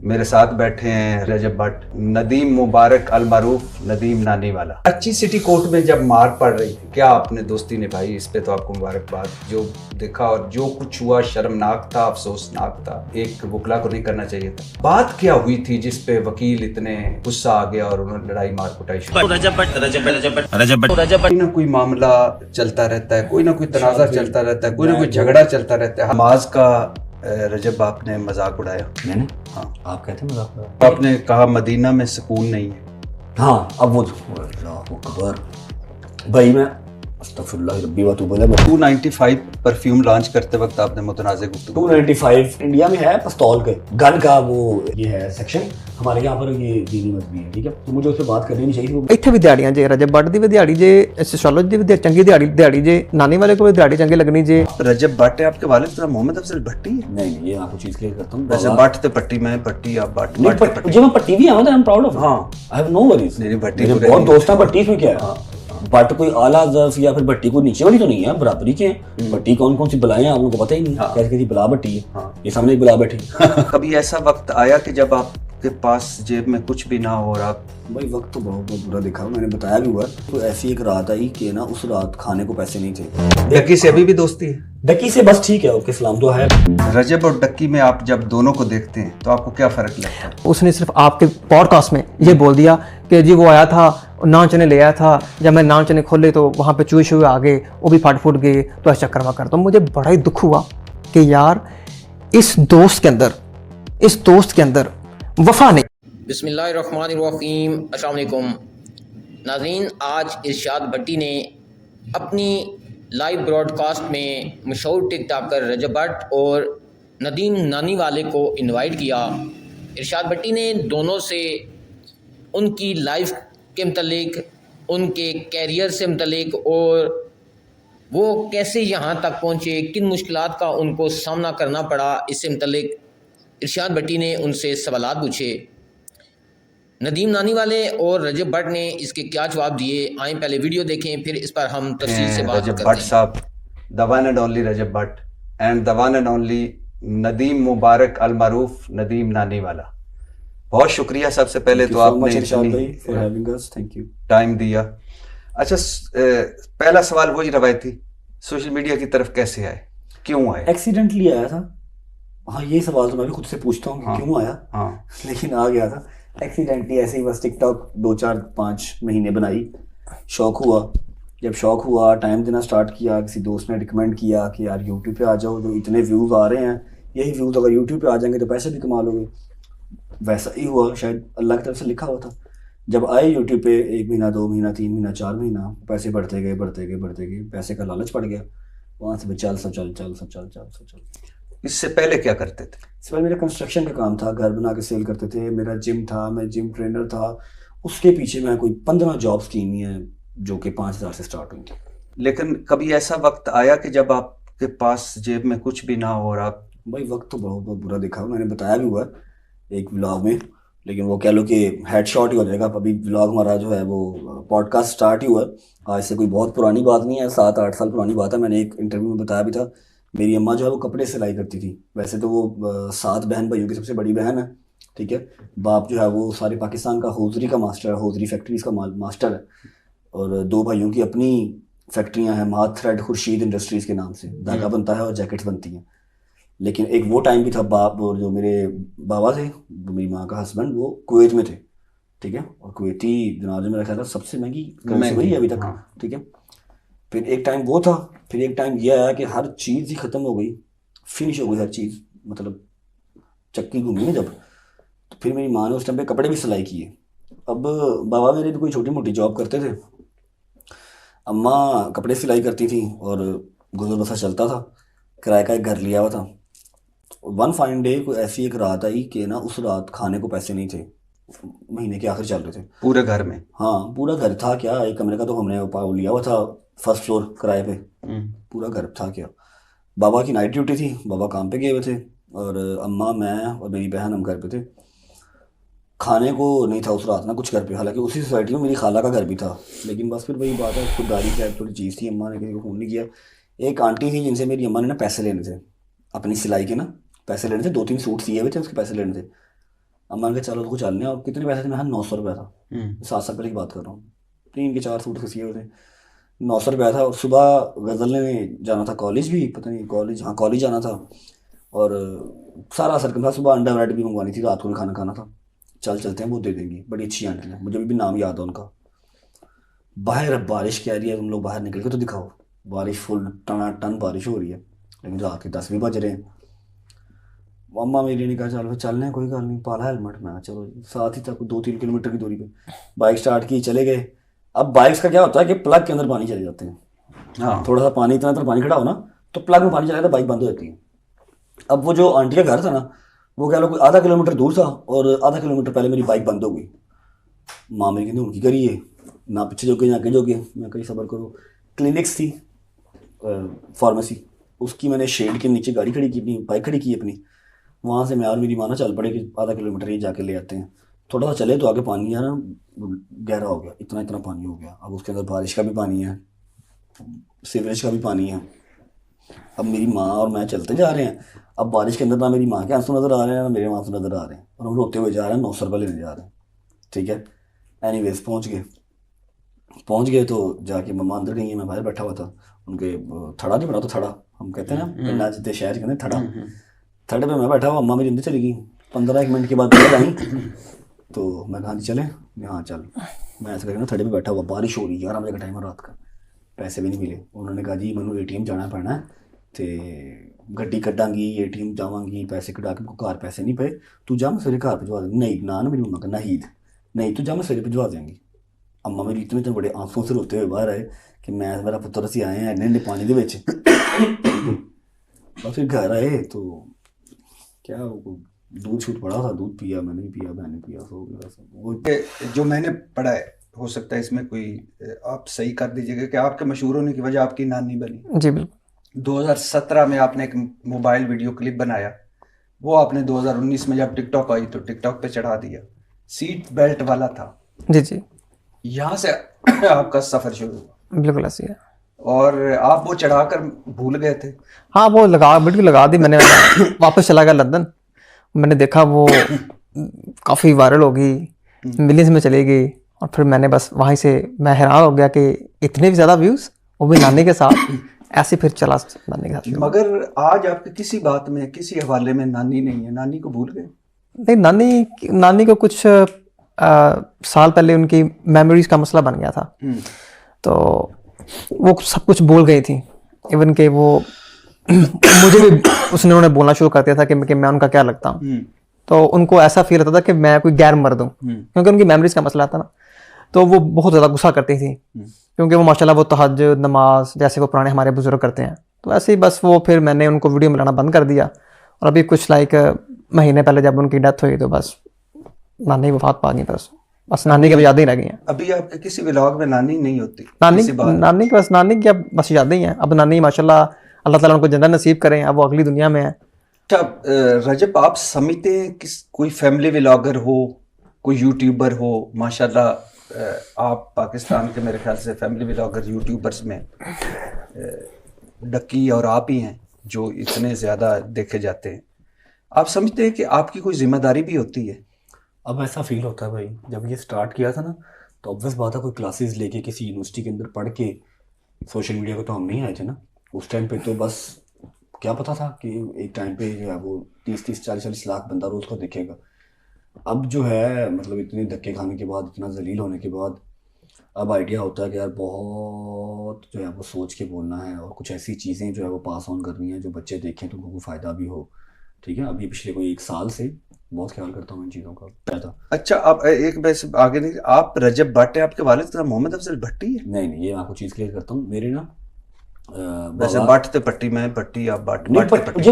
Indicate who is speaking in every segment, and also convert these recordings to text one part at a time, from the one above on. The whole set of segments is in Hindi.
Speaker 1: मेरे साथ बैठे हैं रजब भट्ट, नदीम मुबारक अल मारूफ नदीम नानी वाला। कराची सिटी कोर्ट में जब मार पड़ रही थी, क्या आपने दोस्ती निभाई, इस पे तो आपको मुबारकबाद। जो देखा और जो कुछ हुआ शर्मनाक था, अफसोसनाक था, एक वकला को नहीं करना चाहिए था। बात क्या हुई थी जिस पे वकील इतने गुस्सा आ गया और उन्होंने लड़ाई मार कुटाई शुरू। कोई ना कोई मामला चलता रहता है, कोई ना कोई तनाजा चलता रहता है, कोई ना कोई झगड़ा चलता रहता है। नमाज का रजब आपने मजाक उड़ाया।
Speaker 2: मैंने?
Speaker 1: हाँ,
Speaker 2: आप कहते हैं मजाक उड़ा?
Speaker 1: आपने कहा मदीना में सुकून नहीं है।
Speaker 2: हाँ, अब वो अकबर भाई मैं अस्तगफिरुल्लाह रब्बी व तौबा अलैह।
Speaker 1: 295 परफ्यूम लॉन्च करते वक्त आपने मुतनाज़े गुफ्तगू।
Speaker 2: 295 इंडिया में है पिस्तौल के गन का वो ये है सेक्शन, हमारे यहाँ पर ये दीनी मजहबी है, ठीक है, तो मुझे उस पर बात करनी नहीं चाहिए।
Speaker 3: ਇੱਥੇ ਵੀ ਦਿਹਾੜੀਆਂ ਜੇ ਰਜਬ ਬੱਟ ਦੀ ਵੀ ਦਿਹਾੜੀ ਜੇ ਸੋਸ਼ੀਓਲੋਜੀ ਦੀ ਵੀ ਚੰਗੀ ਦਿਹਾੜੀ ਜੇ ਨਾਨੀ ਵਾਲੇ ਕੋਲ ਵੀ ਦਿਹਾੜੀ ਚੰਗੀ ਲੱਗਣੀ ਜੇ।
Speaker 1: रजब भट्ट है आपके वालिद तो मोहम्मद अफजल भट्टी है।
Speaker 2: नहीं, ये आपको चीज क्लियर करता हूँ।
Speaker 1: रजब भट्ट तो पट्टी में पट्टी, आप भट्ट
Speaker 2: नहीं,
Speaker 1: भट्ट पट्टी।
Speaker 2: जो मैं पट्टी भी आई एम प्राउड ऑफ।
Speaker 1: हाँ,
Speaker 2: आई हैव नो वरीज।
Speaker 1: नहीं, भट्टी
Speaker 2: मेरे
Speaker 1: पूरे
Speaker 2: बहुत
Speaker 1: नहीं।
Speaker 2: दोस्त हैं भट्टी, इसमें क्या है? भट्ट कोई आला ज़र्फ या फिर भट्टी कोई नीचे वाली तो नहीं है, बराबरी के हैं। भट्टी कौन कौन सी बलाएं हैं आप लोगों को पता ही नहीं।
Speaker 1: हाँ।
Speaker 2: कैसी कैसी बला भट्टी है।
Speaker 1: हाँ।
Speaker 2: ये सामने एक बला बैठी।
Speaker 1: कभी ऐसा वक्त आया कि जब आपके पास जेब में कुछ भी ना हो और आप।
Speaker 2: भाई वक्त तो बहुत बहुत बुरा देखा, मैंने बताया भी हुआ। तो ऐसी एक रात आई कि ना उस रात खाने को पैसे नहीं थे।
Speaker 1: डक्की से अभी भी दोस्ती है?
Speaker 2: डक्की से बस ठीक है, ओके सलाम तो है।
Speaker 1: रजब और डक्की में आप जब दोनों को देखते हैं तो आपको क्या फर्क लगता है?
Speaker 3: उसने सिर्फ आपके पॉडकास्ट में ये बोल दिया कि जी वो आया था, नान चने ले आया था, जब मैं नान चने खोले तो वहाँ पे चूहे शुए आ गए, वो भी फट फुट गए, तो ऐसा चक्कर में कर। तो मुझे बड़ा ही दुख हुआ कि यार इस दोस्त के अंदर वफा नहीं।
Speaker 4: बिस्मिल्लाहिर्रहमानिर्रहीम, अस्सलाम वालेकुम नाज़रीन। आज इरशाद भट्टी ने अपनी लाइव ब्रॉडकास्ट में मशहूर टिकटॉकर रजब भट्ट और नदीम नानी वाले को इनवाइट किया। इरशाद भट्टी ने दोनों से उनकी लाइफ के मतलब, उनके कैरियर से मतलब और वो कैसे यहाँ तक पहुँचे, किन मुश्किलात का उनको सामना करना पड़ा, इससे मतलब इरशाद भट्टी ने उनसे सवालात पूछे। नदीम नानी वाले और रजब भट्ट ने इसके क्या जवाब दिए, आए पहले वीडियो देखें, फिर इस पर हम तफसील से बात
Speaker 1: रजब
Speaker 4: करते
Speaker 1: भट्ट
Speaker 4: हैं।
Speaker 1: साहब, the one and only Rajab Bhatt and the one and only Nadeem Mubarak Al Maroof Nadeem Naniwala, बहुत शुक्रिया सबसे पहले तो आपने
Speaker 2: थैंक यू
Speaker 1: टाइम दिया। अच्छा, पहला सवाल वही रवायती, सोशल मीडिया की तरफ कैसे आए, क्यों आए?
Speaker 2: एक्सीडेंटली आया था। हाँ, ये सवाल तो मैं भी खुद से पूछता हूँ कि
Speaker 1: हाँ।
Speaker 2: क्यों आया।
Speaker 1: हाँ,
Speaker 2: लेकिन आ गया था एक्सीडेंटली, ऐसे ही बस टिकटॉक 2-4-5 महीने बनाई, शौक हुआ। जब शौक हुआ, टाइम देना स्टार्ट किया, किसी दोस्त ने रिकमेंड किया कि यार यूट्यूब पे आ जाओ, जो इतने व्यूज़ आ रहे हैं, यही व्यूज़ अगर यूट्यूब पे आ जाएंगे तो पैसे भी कमा लोगे। वैसा ही हुआ, शायद अल्लाह की तरफ से लिखा हुआ था। जब आए यूट्यूब पे 1 महीना 2 महीना 3 महीना 4 महीना, पैसे बढ़ते गए, पैसे का लालच पड़ गया। वहाँ से चल।
Speaker 1: इससे पहले क्या करते थे?
Speaker 2: इससे पहले मेरा कंस्ट्रक्शन का काम था, घर बना के सेल करते थे। मेरा जिम था, मैं जिम ट्रेनर था। उसके पीछे मैं कोई 15 जॉब्स की हुई हैं जो कि 5,000 से स्टार्ट हुई थी।
Speaker 1: लेकिन कभी ऐसा वक्त आया कि जब आपके पास जेब में कुछ भी ना हो और आप।
Speaker 2: भाई वक्त तो बहुत बहुत बुरा देखा, मैंने बताया भी हुआ एक व्लॉग में, लेकिन वो कह लो कि हेडशॉट ही हो जाएगा। अभी व्लॉग हमारा जो है वो पॉडकास्ट स्टार्ट ही हुआ है, आज से कोई बहुत पुरानी बात नहीं है, 7-8 साल पुरानी बात है। मैंने एक इंटरव्यू में बताया भी था, मेरी अम्मा जो है वो कपड़े सिलाई करती थी। वैसे तो वो 7 बहन भाइयों की सबसे बड़ी बहन है, ठीक है। बाप जो है वो सारे पाकिस्तान का हौजरी का मास्टर है, हौजरी फैक्ट्रीज का मास्टर है। और 2 भाइयों की अपनी फैक्ट्रियां हैं, माथ थ्रेड खुर्शीद इंडस्ट्रीज के नाम से, धागा बनता है और जैकेट्स बनती हैं। लेकिन एक वो टाइम भी था, बाप और जो मेरे बाबा थे, मेरी माँ का हस्बैंड, वो कुवैत में थे, ठीक है। और कुवैती दिनार जो मेरा ख्याल था सबसे महंगी करेंसी वही है अभी तक, ठीक है। फिर एक टाइम वो था, फिर एक टाइम ये आया कि हर चीज़ ही ख़त्म हो गई, फिनिश हो गई हर चीज़, मतलब चक्की घूमी ना जब, तो फिर मेरी माँ ने उस टाइम पे कपड़े भी सिलाई किए। अब बाबा मेरे भी कोई छोटी मोटी जॉब करते थे, अम्मा कपड़े सिलाई करती थी और गुजर बसर चलता था। किराए का एक घर लिया हुआ था। वन फाइन डे कोई ऐसी एक रात आई कि ना उस रात खाने को पैसे नहीं थे, महीने के आखिर चल रहे थे
Speaker 1: पूरे घर में।
Speaker 2: हाँ, पूरा घर था क्या, एक कमरे का तो हमने लिया हुआ था फर्स्ट फ्लोर किराए पे, पूरा घर था क्या। बाबा की नाइट ड्यूटी थी, बाबा काम पे गए हुए थे, और अम्मा, मैं और मेरी बहन हम घर पे थे। खाने को नहीं था उस रात ना कुछ घर पे, हालांकि उसी सोसाइटी में मेरी खाला का घर भी था। लेकिन बस फिर वही बात है, खुददारी की थोड़ी चीज़ थी, अम्मा ने किसी को फ़ोन नहीं किया। एक आंटी थी जिनसे मेरी अम्मा ने ना पैसे लेने थे, अपनी सिलाई के ना पैसे लेने थे, 2-3 सूट सिए हुए थे, उसके पैसे लेने थे। अम्मा ने कहा चलो तो चलने, और कितने पैसे थे, मैं 900 रुपया था, 7 साल पहले की बात कर रहा हूँ, 3 के 4 सूट सिए हुए थे, 900 रुपया था। और सुबह गज़ल ने जाना था कॉलेज भी, पता नहीं कॉलेज, हाँ कॉलेज जाना था, और सारा सर्कल था, सुबह अंडा ब्रेड भी मंगवानी थी, रात को खाना खाना था, चलते हैं वो दे देंगी, बड़ी अच्छी आंटी है, मुझे भी नाम याद है उनका। बाहर बारिश कह रही है, तुम लोग बाहर निकल के तो दिखाओ, बारिश फुल टन बारिश हो रही है, लेकिन रात के 10 भी बज रहे हैं। अम्मा मेरी ने कहा चलो फिर चलने, कोई गल नहीं, पाला हेलमेट, मैं चलो जी। साथ ही तक 2-3 किलोमीटर की दूरी पे बाइक स्टार्ट की, चले गए। अब बाइक्स का क्या होता है कि प्लग के अंदर पानी चले जाते हैं,
Speaker 1: हाँ
Speaker 2: थोड़ा सा पानी, इतना पानी खड़ा हो ना तो प्लग में पानी चला जाता है, बाइक बंद हो जाती है। अब वो जो आंटी का घर था ना, वो कह लो कोई आधा किलोमीटर दूर था, और आधा किलोमीटर पहले मेरी बाइक बंद हो गई। माँ मेरी कहती उनकी करिए, ना पीछे जोगे ना आगे जोगे, मैं कहीं सबर करो। क्लिनिक्स थी, फार्मेसी, उसकी मैंने शेड के नीचे गाड़ी खड़ी की, अपनी बाइक खड़ी की अपनी, वहाँ से मैं और मेरी माँ ना चल पड़े कि आधा किलोमीटर ही जाके ले आते हैं। थोड़ा सा चले तो आगे पानी यार गहरा हो गया, इतना पानी हो गया। अब उसके अंदर बारिश का भी पानी है, सीवरेज का भी पानी है। अब मेरी माँ और मैं चलते जा रहे हैं, अब बारिश के अंदर ना मेरी माँ के आंसू नज़र आ रहे हैं ना मेरे आंसू नज़र आ रहे हैं, और हम रोते हुए जा रहे हैं, 900 रुपये लेने जा रहे हैं, ठीक है। एनीवेज पहुँच गए तो जाके मम्मा अंदर गई है, मैं बाहर बैठा हुआ था, उनके थड़ा नहीं बना तो थड़ा हम कहते हैं ना, पिंडा जितने शहर कहते हैं थड़ा, थड़े पे मैं बैठा हुआ, अम्मा मेरी अंदर चली गई। 15-1 मिनट के बाद आई तो मैं कहा चले, हाँ चल। मैं ऐसा करके ना थड़े पे बैठा हुआ, बारिश हो रही है, 11 बजे का टाइम है रात का, पैसे भी नहीं मिले। उन्होंने कहा जी मैंने ATM जाना पैना है, तो गड्डी कड्डांगी, ATM जावांगी, पैसे कटा के घर पैसे नहीं पे, तू जा मैं सवेरे घर भिजवा देंगी। नहीं ना मेरी मम्मा का नाहीद, नहीं तू जा मैं सवेरे भिजवा देंगी। अम्मा मेरी इतने बड़े आंसुओं से रोते हुए बाहर आए कि मैं मेरा पुत्र असी आए हैं इन्ने पानी दे विच। और फिर घर आए तो क्या दूध छूट पड़ा था, दूध पिया, मैंने भी पिया, बहन ने पिया, सो गया सब। वो
Speaker 1: जो मैंने पढ़ा है, हो सकता है इसमें कोई आप सही कर दीजिएगा, कि आपके मशहूर होने की वजह आपकी नानी बनी।
Speaker 3: जी बिल्कुल।
Speaker 1: 2017 में आपने एक मोबाइल वीडियो क्लिप बनाया, वो आपने 2019 में जब टिकटॉक आई तो टिकटॉक पे चढ़ा दिया, सीट बेल्ट वाला था।
Speaker 3: जी जी
Speaker 1: यहाँ से आपका सफर शुरू हुआ,
Speaker 3: बिल्कुल ऐसी है।
Speaker 1: और आप वो चढ़ाकर भूल गए थे।
Speaker 3: हाँ वो बिल्कुल लगा दी मैंने। वापस चला गया लंदन, मैंने देखा वो काफ़ी वायरल हो गई, मिलियंस में चली गई, और फिर मैंने बस वहीं से मैं हैरान हो गया कि इतने भी ज़्यादा व्यूज़, वो भी नानी के साथ। ऐसे फिर चला नानी के साथ।
Speaker 1: मगर आज आपके किसी बात में, किसी हवाले में नानी नहीं है, नानी को भूल गए?
Speaker 3: नहीं, नानी को कुछ साल पहले उनकी मेमोरीज का मसला बन गया था, तो वो सब कुछ बोल गई थी। इवन के वो मुझे भी उन्होंने बोलना शुरू कर दिया था कि मैं उनका क्या लगता हूँ। तो उनको ऐसा फील होता था कि मैं कोई गैर मर्द हूँ, क्योंकि उनकी मेमोरीज का मसला था ना। तो वो बहुत ज़्यादा गुस्सा करती थी, क्योंकि वो माशाल्लाह वो तहज्जुद नमाज जैसे वो पुराने हमारे बुजुर्ग करते हैं। तो ऐसे ही बस वो फिर मैंने उनको वीडियो में लाना बंद कर दिया, और अभी कुछ महीने पहले जब उनकी डेथ हुई तो बस नानी वफात पा गई। बस नानी की यादें ही रह गई हैं।
Speaker 1: अभी आपके किसी व्लॉग में नानी नहीं होती?
Speaker 3: नानी की बस यादें ही हैं। अब नानी माशाल्लाह अल्लाह ताला उनको जन्नत नसीब करें, अब वो अगली दुनिया में है।
Speaker 1: अच्छा रजब, आप समझते हैं कि कोई फैमिली व्लॉगर हो, कोई यूट्यूबर हो, माशाल्लाह आप पाकिस्तान के मेरे ख्याल से फैमिली व्लॉगर यूट्यूबर्स में डक्की और आप ही हैं जो इतने ज़्यादा देखे जाते हैं। आप समझते हैं कि आपकी कोई जिम्मेदारी भी होती है?
Speaker 2: अब ऐसा फील होता है भाई, जब ये स्टार्ट किया था ना तो ऑब्वियस बात है कोई क्लासेस लेके किसी यूनिवर्सिटी के अंदर पढ़ के सोशल मीडिया को तो हम नहीं आए थे ना उस टाइम पे। तो बस क्या पता था कि एक टाइम पे जो है वो 30-40 लाख बंदा रोज़ को देखेगा। अब जो है मतलब इतने धक्के खाने के बाद, इतना जलील होने के बाद, अब आइडिया होता है कि यार बहुत जो है वो सोच के बोलना है, और कुछ ऐसी चीज़ें जो है वो पास ऑन करनी है जो बच्चे देखें तो उनको फ़ायदा भी हो। ठीक है, अभी पिछले कोई 1 साल से बहुत ख्याल करता हूँ इन चीज़ों का।
Speaker 1: अच्छा, आप एक वैसे आगे नहीं, आप रजब भट्ट है, आपके वालिद का मोहम्मद अफजल भट्टी है?
Speaker 2: नहीं, ये मैं आपको चीज़ क्लियर करता हूँ। मेरे ना
Speaker 1: वैसे भट्ट तो पट्टी, मैं भट्टी, आप भट्ट
Speaker 2: मैं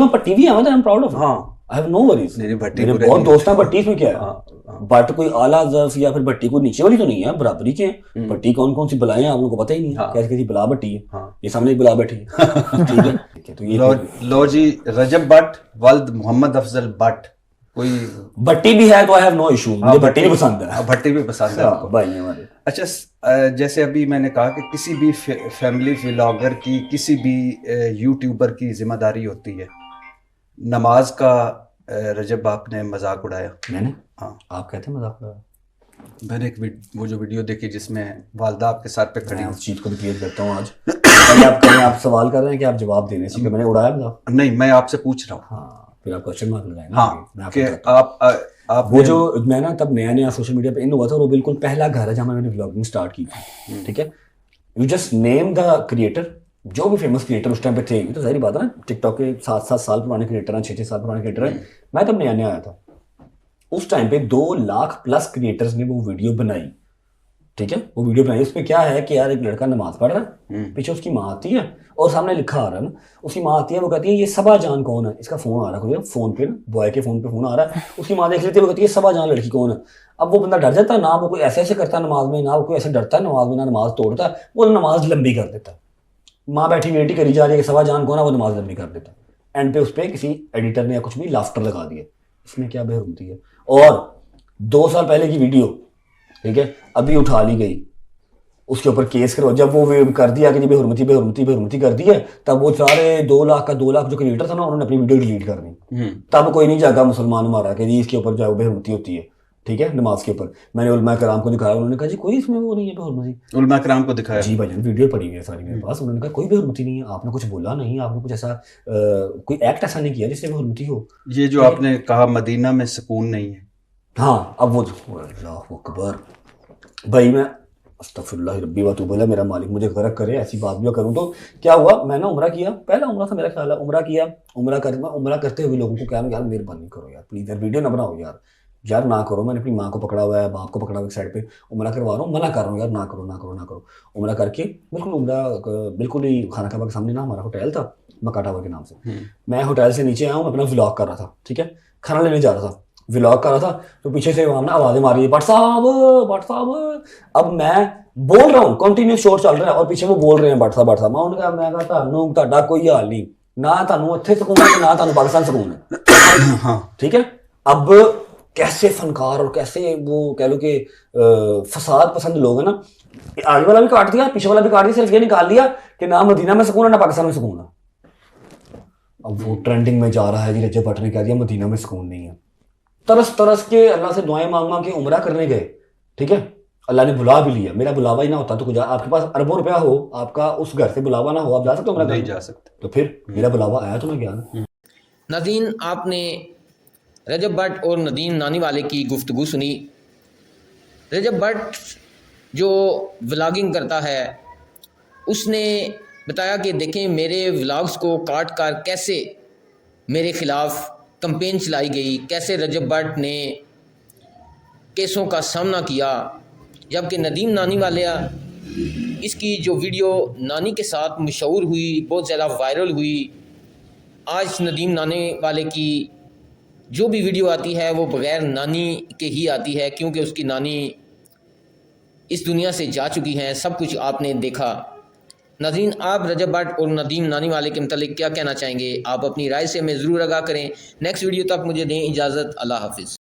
Speaker 2: पट्टी भी है, आई एम प्राउड ऑफ।
Speaker 1: हाँ,
Speaker 2: आई हैव नो वरीज।
Speaker 1: नहीं भट्टी
Speaker 2: मेरे बहुत दोस्त हैं भट्टी, इसमें क्या है। बट कोई आला ज़र्फ या फिर भट्टी कोई नीचे वाली तो नहीं है, बराबरी के हैं। भट्टी कौन कौन सी बलाएं हैं आप लोगों को पता ही नहीं है। कैसी कैसी बला भट्टी है, ये सामने एक बला बैठी है। ठीक है, तो ये
Speaker 1: लो जी, रजब भट्ट वल्द मोहम्मद अफजल भट्ट, कोई
Speaker 2: भट्टी भी है तो आई हैव नो इशू, मुझे भट्टी भी पसंद है।
Speaker 1: भट्टी भी पसंद है आपको
Speaker 2: भाई हमारे।
Speaker 1: अच्छा, जैसे अभी मैंने कहा कि किसी भी फैमिली व्लॉगर की, किसी भी यूट्यूबर की जिम्मेदारी होती है। नमाज का रजब आपने मजाक उड़ाया,
Speaker 2: मैंने
Speaker 1: हाँ।
Speaker 2: आप कहते हैं मजाक कर रहा है?
Speaker 1: मैंने वो जो वीडियो देखी जिसमें वालदा आपके सर पे खड़ी
Speaker 2: मैं उस चीज़ को भी क्लियर करता हूँ आज। कहीं आप सवाल कर रहे हैं कि आप जवाब देने चाहिए, मैंने उड़ाया मजाक?
Speaker 1: नहीं, मैं आपसे पूछ रहा हूँ।
Speaker 2: हाँ, फिर आप क्वेश्चन मार्क लगाएंगे।
Speaker 1: हाँ,
Speaker 2: मैं आपको
Speaker 1: कि
Speaker 2: बताता हूँ।
Speaker 1: आप
Speaker 2: वो जो मैं ना तब नया नया सोशल मीडिया पे इन हुआ था, वो बिल्कुल पहला घर है जहाँ मैंने व्लॉगिंग स्टार्ट की थी, ठीक है। You just name the creator, जो भी फेमस क्रिएटर उस टाइम पे थे, तो जाहिर बात है ना, टिकटॉक के 7-7 साल पुराने क्रिएटर हैं, 6-6 साल पुराने क्रिएटर हैं। मैं तब नया नया आया था, उस टाइम पे 2 लाख प्लस क्रिएटर्स ने वो वीडियो बनाई, ठीक है। वो वीडियो बनाई, उसमें क्या है कि यार एक लड़का नमाज पढ़ रहा है, पीछे उसकी माँ आती है और सामने लिखा आ रहा है ना, उसकी माँ आती है, वो कहती है ये सबा जान कौन है। इसका फोन आ रहा है, फोन पे ना, बॉय के फोन पे फोन आ रहा है, उसकी माँ देख लेती है, वो कहती है सबा जान लड़की कौन है। अब वो बंदा डर जाता है ना, वो कोई ऐसे ऐसे करता है नमाज में, ना वो कोई ऐसे डरता है नमाज में, ना नमाज तोड़ता है, वो नमाज लंबी कर देता है। माँ बैठी वेट ही करी जा रही है कि सबा जान कौन है, वो नमाज लंबी कर देता है। एंड पे उस पर किसी एडिटर ने या कुछ भी लाफ्टर लगा दिया, इसमें क्या बेहरुमती है। और 2 साल पहले की वीडियो, ठीक है, अभी उठा ली गई, उसके ऊपर केस करो। जब वो कर दिया कि बेहुरमती बेहुरमती बेहुरमती कर दी है, तब वो सारे 2 लाख का 2 लाख जो क्रिएटर था ना, उन्होंने अपनी वीडियो डिलीट कर दी। तब कोई नहीं जागा मुसलमान मारा कि जी इसके ऊपर जो बेहुरमती होती है, ठीक है, नमाज के ऊपर। मैंने उलमा कराम को दिखाया, उन्होंने कहा जी कोई इसमें वो नहीं है बेहुरमती।
Speaker 1: उलमा कराम को दिखाया?
Speaker 2: जी भाई, वीडियो पड़ी हुई है सारी मेरे पास। उन्होंने कहा कोई बेहुरमती नहीं है, आपने कुछ बोला नहीं, आपने कुछ ऐसा कोई एक्ट ऐसा नहीं किया जिससे बेहुरमती हो।
Speaker 1: ये जो आपने कहा मदीना में सुकून नहीं है,
Speaker 2: हाँ, अब वो अल्लाह अकबर भाई, मैं अस्तगफिरुल्लाह रब्बी व तौबा इलैह, मेरा मालिक मुझे गर्क करे ऐसी बात भी करूँ तो। क्या हुआ, मैंने उम्रा किया, पहला उम्रा था मेरा ख्याल है, उम्रा किया। उम्रा करते हुए लोगों को क्या यार मेहरबानी करो यार, प्लीज़ यार वीडियो ना बनाओ यार, यार ना करो। मैंने अपनी माँ को पकड़ा हुआ है, बाप को पकड़ा हुआ है साइड पे, उम्रा करवा रहा हूँ, मना कर रहा हूँ यार, ना करो ना करो ना करो। उम्रा करके बिल्कुल उम्रा, बिल्कुल ही खाना काबा के सामने ना हमारा होटल था, मक्का टावर के नाम से। मैं होटल से नीचे आया हूँ, मैं अपना व्लॉग कर रहा था, ठीक है, खाना लेने जा रहा था, व्लॉग कर रहा था, तो पीछे से वहां ना आवाजें मारी है, भट्ट साहब। अब मैं बोल रहा हूँ, कंटिन्यू शोर चल रहा है, और पीछे वो बोल रहे हैं भट्ट साहब। मैं उनका मैं कहा ਤੁਹਾਨੂੰ ਤੁਹਾਡਾ कोई हाल नहीं, ना ਤੁਹਾਨੂੰ ਇੱਥੇ ਸਕੂਨ है ना ਤੁਹਾਨੂੰ पाकिस्तान सकून है। हाँ, ठीक है। अब कैसे फनकार और कैसे वो कह लो कि फसाद पसंद लोग हैं ना, आगे वाला भी काट दिया, पीछे वाला भी काट दिया, सिर्फ ये निकाल दिया कि ना मदीना में सुकून है ना पाकिस्तान में सुकून है। अब वो ट्रेंडिंग में जा रहा है जी, रजब भट्ट ने कह दिया मदीना में सुकून नहीं है। तरस तरस के अल्लाह से दुआएं मांग मांग के उम्रा करने गए, ठीक है, अल्लाह ने बुला भी लिया। मेरा बुलावा ही ना होता तो कुछ, आपके पास अरबों रुपया हो, आपका उस घर से बुलावा ना हो, आप जा सकते हो?
Speaker 1: नहीं जा सकते।
Speaker 2: तो फिर मेरा बुलावा आया तो मैं गया ना।
Speaker 4: नाज़रीन, आपने रजब भट्ट और नदीम नानीवाले की गुफ्तगू सुनी। रजब भट्ट जो व्लॉगिंग करता है, उसने बताया कि देखें मेरे व्लॉग्स को काट कर कैसे मेरे ख़िलाफ़ कंपेन चलाई गई, कैसे रजब भट्ट ने केसों का सामना किया। जबकि नदीम नानीवाला, इसकी जो वीडियो नानी के साथ मशहूर हुई, बहुत ज़्यादा वायरल हुई। आज नदीम नानीवाले की जो भी वीडियो आती है वो बग़ैर नानी के ही आती है, क्योंकि उसकी नानी इस दुनिया से जा चुकी हैं। सब कुछ आपने देखा। नाज़रीन, आप रजब भट्ट और नदीम नानीवाले के मतलब क्या कहना चाहेंगे? आप अपनी राय से हमें ज़रूर आगाह करें। नेक्स्ट वीडियो तक मुझे दें इजाज़त। अल्लाह हाफ़िज़।